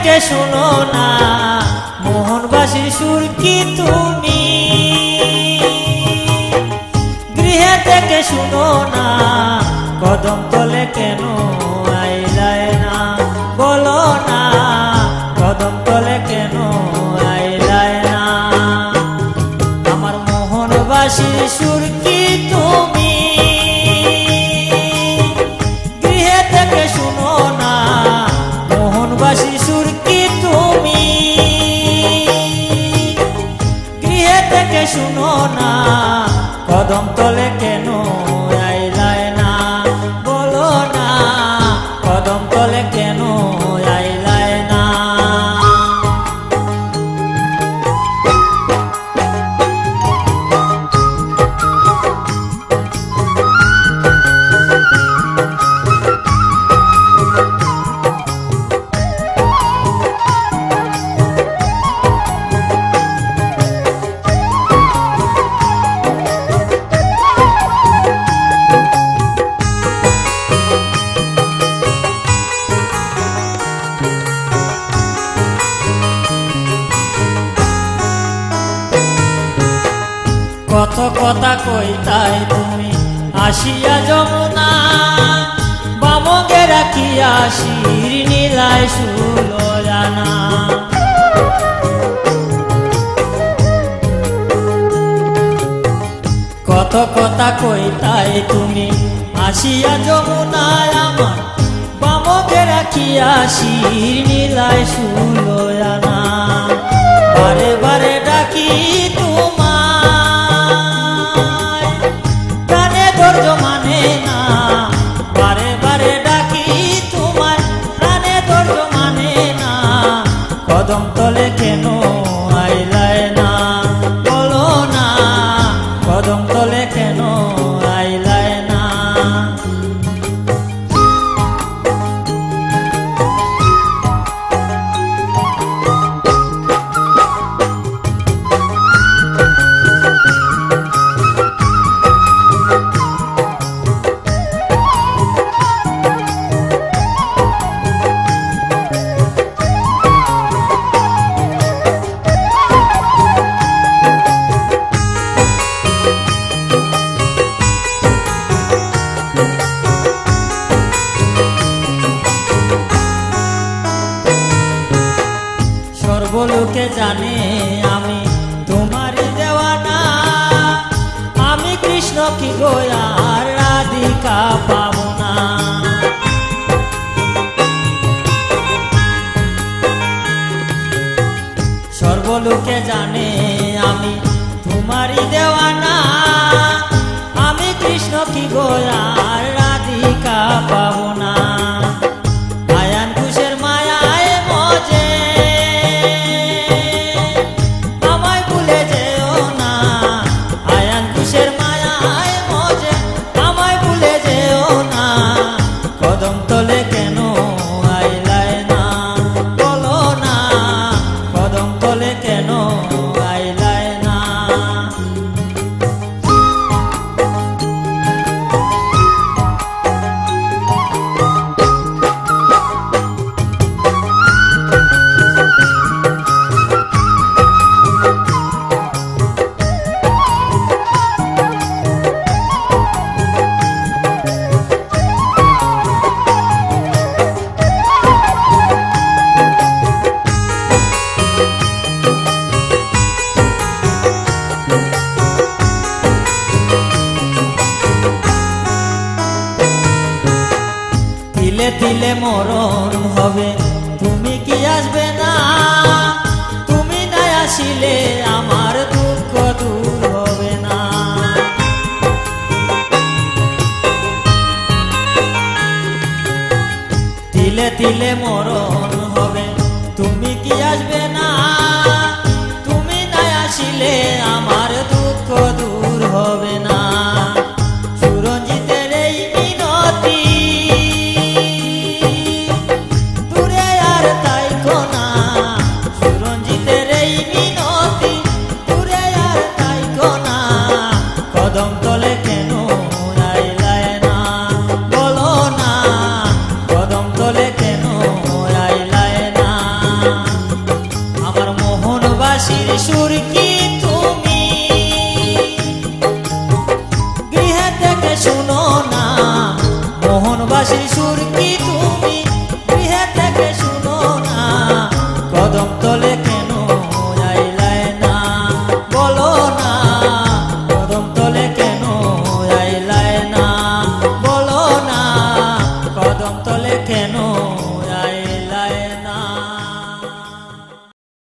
থেকে শুনো না মোহনবাসীর সুর কি তুমি, গৃহে থেকে শুনো না কদম তলে কেন আইলায় না, বলো না কদম তলে কেন আইলায় না। আমার মোহনবাসীর সুর কি তুমি, গৃহে থেকে শুনো না মোহনবাসীর সুর কি তুমি, গৃহে থেকে শুনো না কদম তলে কেন আইলায় না, বলো না কদম তলে কেন আইলায় না। কত কথা কইতাই তুমি আসিয়া যমুনা, বামকে রাখিয়া শির নীলায় সুলোচনা। কত কথা কইতাই তুমি আসিয়া যমুনায়, আমার বামকে রাখিয়া শির নীলায় সুলোচনা। বারে বারে ডাকি তোমায় প্রাণে ধৈর্য মানে না, বারে বারে ডাকি তোমায় প্রাণে ধৈর্য মানে না। কদম তলে কেন আইলায় না, বলো না কদম তলে কেন আইলায় না। সর্বলোকে জানে আমি তোমারই দেওয়ানা, আমি কৃষ্ণ কি গোয়া রাধিকা পাবো না। সর্বলোকে জানে আমি তোমারই দেওয়ানা, আমি কৃষ্ণ কি গোয়া রাধিকা পাবো না। কদম তলে কেন আইলায় না, বলো না কদম তলে কেন আইলায় না। তিলে তিলে মরণ হবে তুমি কি আসবে না, তুমি না আসিলে আমার দুঃখ দূর হবে না। তিলে তিলে মরণ হবে তুমি কি আসবে না, তুমি না আসিলে আমার দুঃখ দূর হবে না। সুরঞ্জিতের এই মিনতি দূরে আর তাইকো না, সুরঞ্জিতের এই মিনতি দূরে আর তাইকো না। কদম তলে কেন আইলায় না, বলো না কদম তলে কেন আইলায় না। তলে কেন